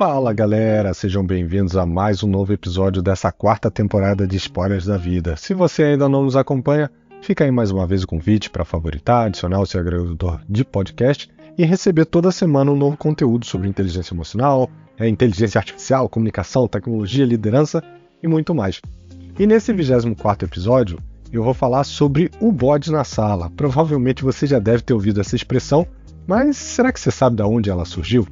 Fala galera, sejam bem-vindos a mais um novo episódio dessa quarta temporada de Spoilers da Vida. Se você ainda não nos acompanha, fica aí mais uma vez o convite para favoritar, adicionar o seu agregador de podcast e receber toda semana um novo conteúdo sobre inteligência emocional, inteligência artificial, comunicação, tecnologia, liderança e muito mais. E nesse 24º episódio, eu vou falar sobre o bode na sala. Provavelmente você já deve ter ouvido essa expressão, mas será que você sabe de onde ela surgiu?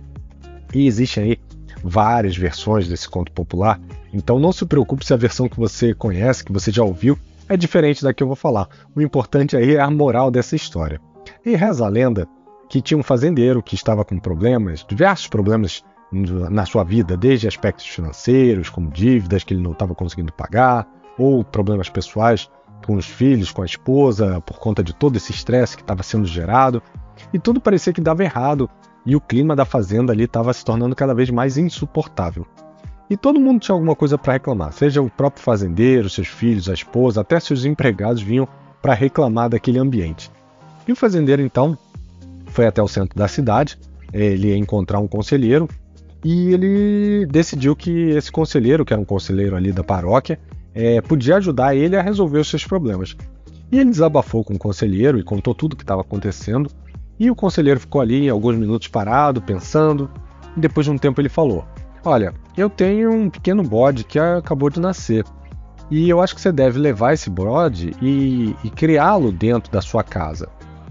E existem aí várias versões desse conto popular, então não se preocupe se a versão que você conhece, que você já ouviu, é diferente da que eu vou falar. O importante aí é a moral dessa história. E reza a lenda que tinha um fazendeiro que estava com problemas, diversos problemas na sua vida, desde aspectos financeiros, como dívidas que ele não estava conseguindo pagar, ou problemas pessoais com os filhos, com a esposa, por conta de todo esse estresse que estava sendo gerado, e tudo parecia que dava errado, e o clima da fazenda ali estava se tornando cada vez mais insuportável. E todo mundo tinha alguma coisa para reclamar, seja o próprio fazendeiro, seus filhos, a esposa, até seus empregados vinham para reclamar daquele ambiente. E o fazendeiro então foi até o centro da cidade, ele ia encontrar um conselheiro, e ele decidiu que esse conselheiro, que era um conselheiro ali da paróquia, podia ajudar ele a resolver os seus problemas. E ele desabafou com o conselheiro e contou tudo o que estava acontecendo, e o conselheiro ficou ali alguns minutos parado, pensando, e depois de um tempo ele falou: "Olha, eu tenho um pequeno bode que acabou de nascer, e eu acho que você deve levar esse bode e criá-lo dentro da sua casa.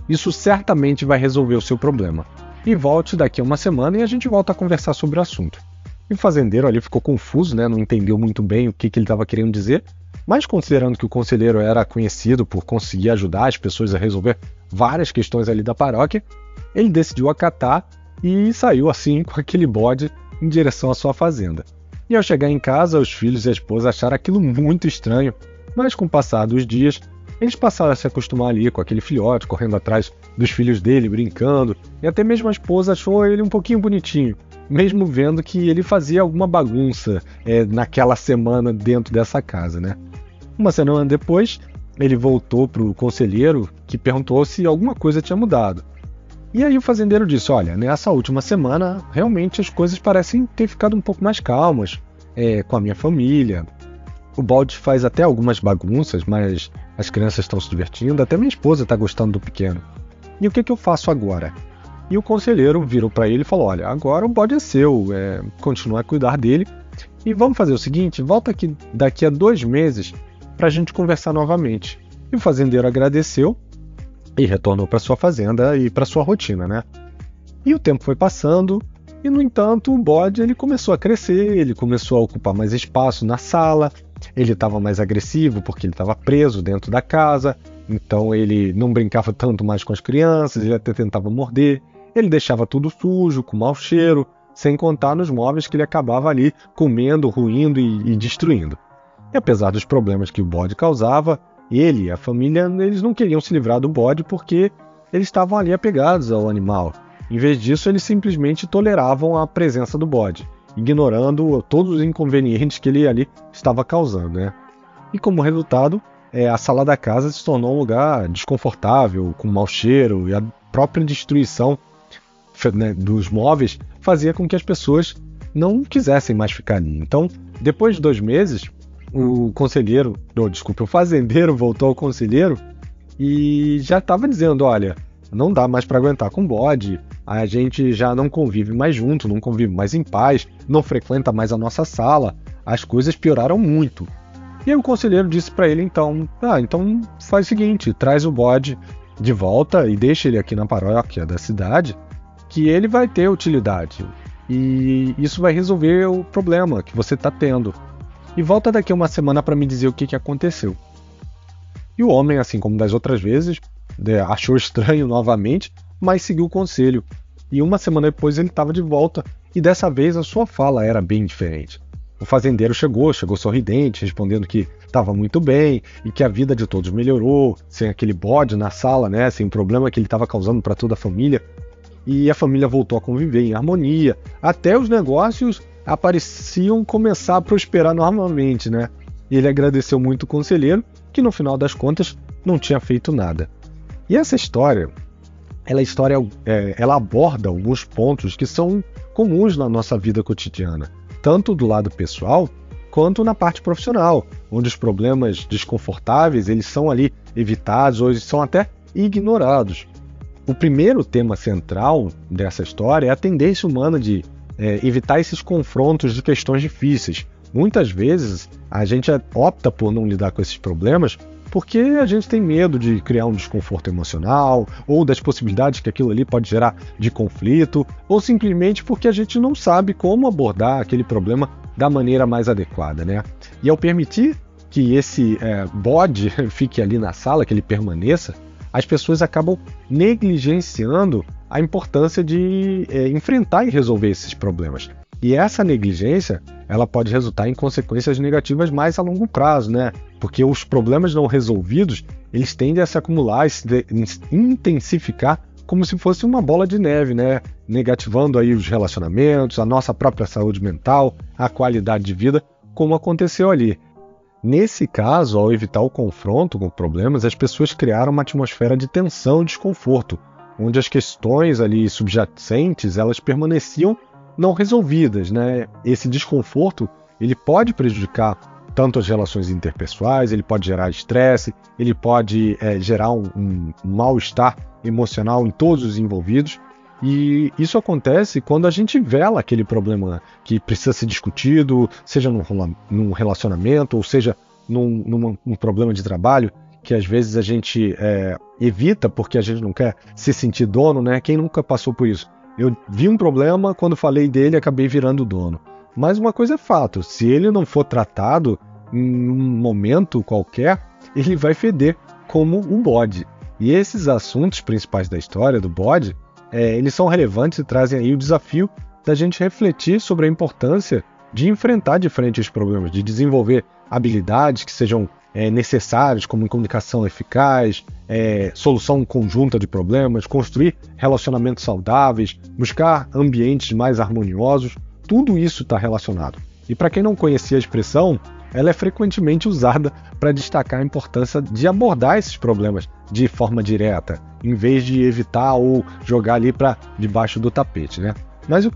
Isso certamente vai resolver o seu problema. E volte daqui a uma semana e a gente volta a conversar sobre o assunto." E o fazendeiro ali ficou confuso, não entendeu muito bem o que ele estava querendo dizer, mas considerando que o conselheiro era conhecido por conseguir ajudar as pessoas a resolver várias questões ali da paróquia, ele decidiu acatar e saiu assim com aquele bode em direção à sua fazenda. E ao chegar em casa, os filhos e a esposa acharam aquilo muito estranho, mas com o passar dos dias, eles passaram a se acostumar ali com aquele filhote, correndo atrás dos filhos dele, brincando, e até mesmo a esposa achou ele um pouquinho bonitinho, mesmo vendo que ele fazia alguma bagunça naquela semana dentro dessa casa, Uma semana depois, ele voltou para o conselheiro, que perguntou se alguma coisa tinha mudado. E aí o fazendeiro disse: "Olha, nessa última semana, realmente as coisas parecem ter ficado um pouco mais calmas com a minha família. O bode faz até algumas bagunças, mas as crianças estão se divertindo, até minha esposa está gostando do pequeno. E o que eu faço agora?" E o conselheiro virou para ele e falou: "Olha, agora o bode é seu, continua a cuidar dele, e vamos fazer o seguinte, volta aqui daqui a 2 meses para a gente conversar novamente." E o fazendeiro agradeceu e retornou para sua fazenda e para sua rotina, E o tempo foi passando, e no entanto o bode ele começou a crescer, ele começou a ocupar mais espaço na sala, ele estava mais agressivo porque ele estava preso dentro da casa, então ele não brincava tanto mais com as crianças, ele até tentava morder, ele deixava tudo sujo, com mau cheiro, sem contar nos móveis que ele acabava ali comendo, ruindo e destruindo. E apesar dos problemas que o bode causava, ele e a família eles não queriam se livrar do bode porque eles estavam ali apegados ao animal. Em vez disso, eles simplesmente toleravam a presença do bode, ignorando todos os inconvenientes que ele ali estava causando. E como resultado, a sala da casa se tornou um lugar desconfortável, com mau cheiro, e a própria destruição dos móveis fazia com que as pessoas não quisessem mais ficar ali. Então, depois de 2 meses, o fazendeiro voltou ao conselheiro e já estava dizendo: "Olha, não dá mais para aguentar com o bode, a gente já não convive mais junto, não convive mais em paz, não frequenta mais a nossa sala, as coisas pioraram muito." E aí o conselheiro disse para ele então faz o seguinte, traz o bode de volta e deixa ele aqui na paróquia da cidade, que ele vai ter utilidade, e isso vai resolver o problema que você está tendo. E volta daqui a uma semana para me dizer o que aconteceu." E o homem, assim como das outras vezes, achou estranho novamente, mas seguiu o conselho. E uma semana depois ele estava de volta, e dessa vez a sua fala era bem diferente. O fazendeiro chegou sorridente, respondendo que estava muito bem, e que a vida de todos melhorou, sem aquele bode na sala, sem o problema que ele estava causando para toda a família. E a família voltou a conviver em harmonia, até os negócios pareciam começar a prosperar normalmente, E ele agradeceu muito o conselheiro, que no final das contas não tinha feito nada. E essa história, ela aborda alguns pontos que são comuns na nossa vida cotidiana, tanto do lado pessoal quanto na parte profissional, onde os problemas desconfortáveis eles são ali evitados ou eles são até ignorados. O primeiro tema central dessa história é a tendência humana de evitar esses confrontos de questões difíceis. Muitas vezes a gente opta por não lidar com esses problemas porque a gente tem medo de criar um desconforto emocional ou das possibilidades que aquilo ali pode gerar de conflito ou simplesmente porque a gente não sabe como abordar aquele problema da maneira mais adequada, né? E ao permitir que esse bode fique ali na sala, que ele permaneça, as pessoas acabam negligenciando a importância de enfrentar e resolver esses problemas. E essa negligência, ela pode resultar em consequências negativas mais a longo prazo, né? Porque os problemas não resolvidos, eles tendem a se acumular e se intensificar como se fosse uma bola de neve, né? Negativando aí os relacionamentos, a nossa própria saúde mental, a qualidade de vida, como aconteceu ali. Nesse caso, ao evitar o confronto com problemas, as pessoas criaram uma atmosfera de tensão e desconforto, onde as questões ali subjacentes, elas permaneciam não resolvidas, né? Esse desconforto, ele pode prejudicar tanto as relações interpessoais, ele pode gerar estresse, ele pode gerar um mal-estar emocional em todos os envolvidos, e isso acontece quando a gente vela aquele problema que precisa ser discutido, seja num relacionamento, ou seja num problema de trabalho, que às vezes a gente evita porque a gente não quer se sentir dono, né? Quem nunca passou por isso? Eu vi um problema, quando falei dele, acabei virando dono. Mas uma coisa é fato, se ele não for tratado em um momento qualquer, ele vai feder como um bode. E esses assuntos principais da história do bode, eles são relevantes e trazem aí o desafio da gente refletir sobre a importância de enfrentar de frente os problemas, de desenvolver habilidades que sejam necessárias, como comunicação eficaz, solução conjunta de problemas, construir relacionamentos saudáveis, buscar ambientes mais harmoniosos, tudo isso está relacionado. E para quem não conhecia a expressão, ela é frequentemente usada para destacar a importância de abordar esses problemas de forma direta, em vez de evitar ou jogar ali para debaixo do tapete, né? Mas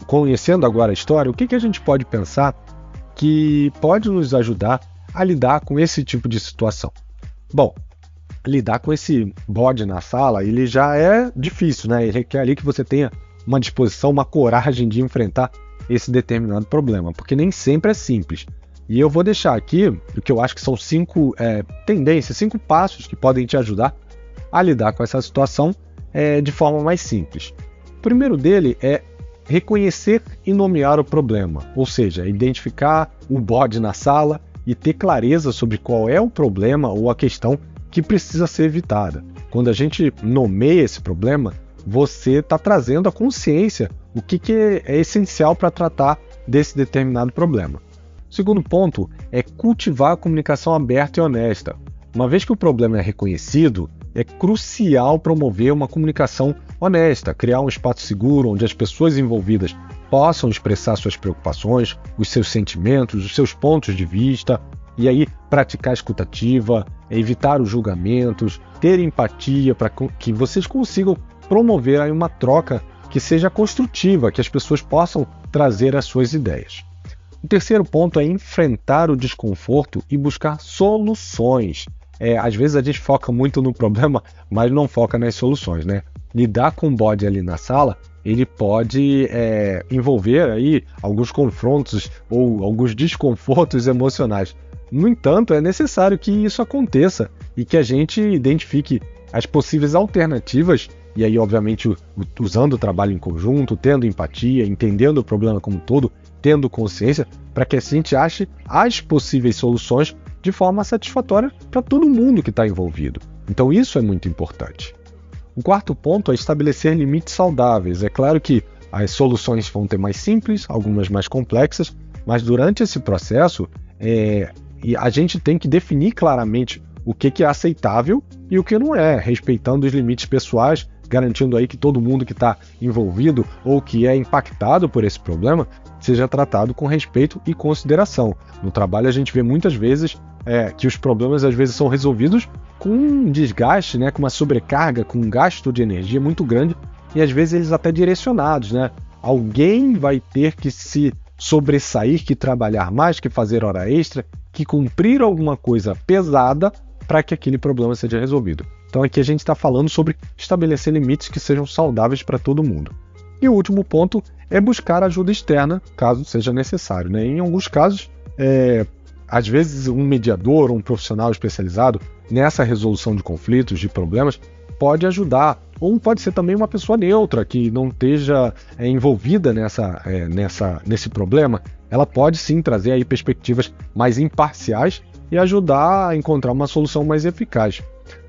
conhecendo agora a história, o que a gente pode pensar que pode nos ajudar a lidar com esse tipo de situação? Bom, lidar com esse bode na sala, ele já é difícil, né? Ele requer ali que você tenha uma disposição, uma coragem de enfrentar esse determinado problema, porque nem sempre é simples. E eu vou deixar aqui o que eu acho que são 5 tendências, 5 passos que podem te ajudar a lidar com essa situação de forma mais simples. O primeiro dele é reconhecer e nomear o problema, ou seja, identificar o bode na sala e ter clareza sobre qual é o problema ou a questão que precisa ser evitada. Quando a gente nomeia esse problema, você está trazendo à consciência o que é essencial para tratar desse determinado problema. O segundo ponto é cultivar a comunicação aberta e honesta. Uma vez que o problema é reconhecido, é crucial promover uma comunicação honesta, criar um espaço seguro onde as pessoas envolvidas possam expressar suas preocupações, os seus sentimentos, os seus pontos de vista, e aí praticar a escutativa, evitar os julgamentos, ter empatia para que vocês consigam promover aí uma troca que seja construtiva, que as pessoas possam trazer as suas ideias. O terceiro ponto é enfrentar o desconforto e buscar soluções. Às vezes a gente foca muito no problema, mas não foca nas soluções, né? Lidar com o bode ali na sala, ele pode envolver aí alguns confrontos ou alguns desconfortos emocionais. No entanto, é necessário que isso aconteça e que a gente identifique as possíveis alternativas, e aí, obviamente, usando o trabalho em conjunto, tendo empatia, entendendo o problema como um todo, tendo consciência, para que a gente ache as possíveis soluções de forma satisfatória para todo mundo que está envolvido. Então isso é muito importante. O quarto ponto é estabelecer limites saudáveis. É claro que as soluções vão ter mais simples, algumas mais complexas, mas durante esse processo a gente tem que definir claramente o que é aceitável e o que não é, respeitando os limites pessoais, garantindo aí que todo mundo que está envolvido ou que é impactado por esse problema seja tratado com respeito e consideração. No trabalho a gente vê muitas vezes que os problemas às vezes são resolvidos com um desgaste, né, com uma sobrecarga, com um gasto de energia muito grande e às vezes eles até direcionados, né, Alguém vai ter que se sobressair, que trabalhar mais, que fazer hora extra, que cumprir alguma coisa pesada para que aquele problema seja resolvido. Então aqui a gente está falando sobre estabelecer limites que sejam saudáveis para todo mundo. E o último ponto é buscar ajuda externa, caso seja necessário, né? Em alguns casos, às vezes um mediador, um profissional especializado nessa resolução de conflitos, de problemas, pode ajudar. Ou pode ser também uma pessoa neutra, que não esteja envolvida nesse problema. Ela pode sim trazer aí perspectivas mais imparciais e ajudar a encontrar uma solução mais eficaz.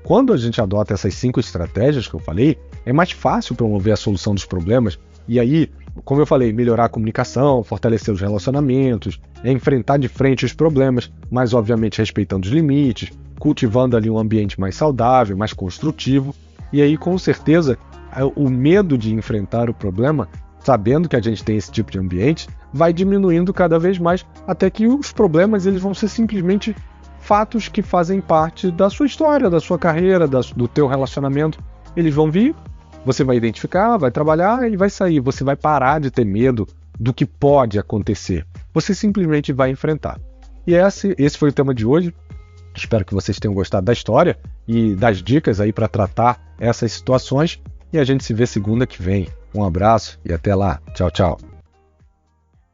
Quando a gente adota essas 5 estratégias que eu falei, é mais fácil promover a solução dos problemas e aí, como eu falei, melhorar a comunicação, fortalecer os relacionamentos, enfrentar de frente os problemas, mas obviamente respeitando os limites, cultivando ali um ambiente mais saudável, mais construtivo. E aí, com certeza, o medo de enfrentar o problema, sabendo que a gente tem esse tipo de ambiente, vai diminuindo cada vez mais, até que os problemas eles vão ser simplesmente fatos que fazem parte da sua história, da sua carreira, do teu relacionamento. Eles vão vir, você vai identificar, vai trabalhar e vai sair. Você vai parar de ter medo do que pode acontecer. Você simplesmente vai enfrentar. E esse foi o tema de hoje. Espero que vocês tenham gostado da história e das dicas aí para tratar essas situações. E a gente se vê segunda que vem. Um abraço e até lá. Tchau, tchau.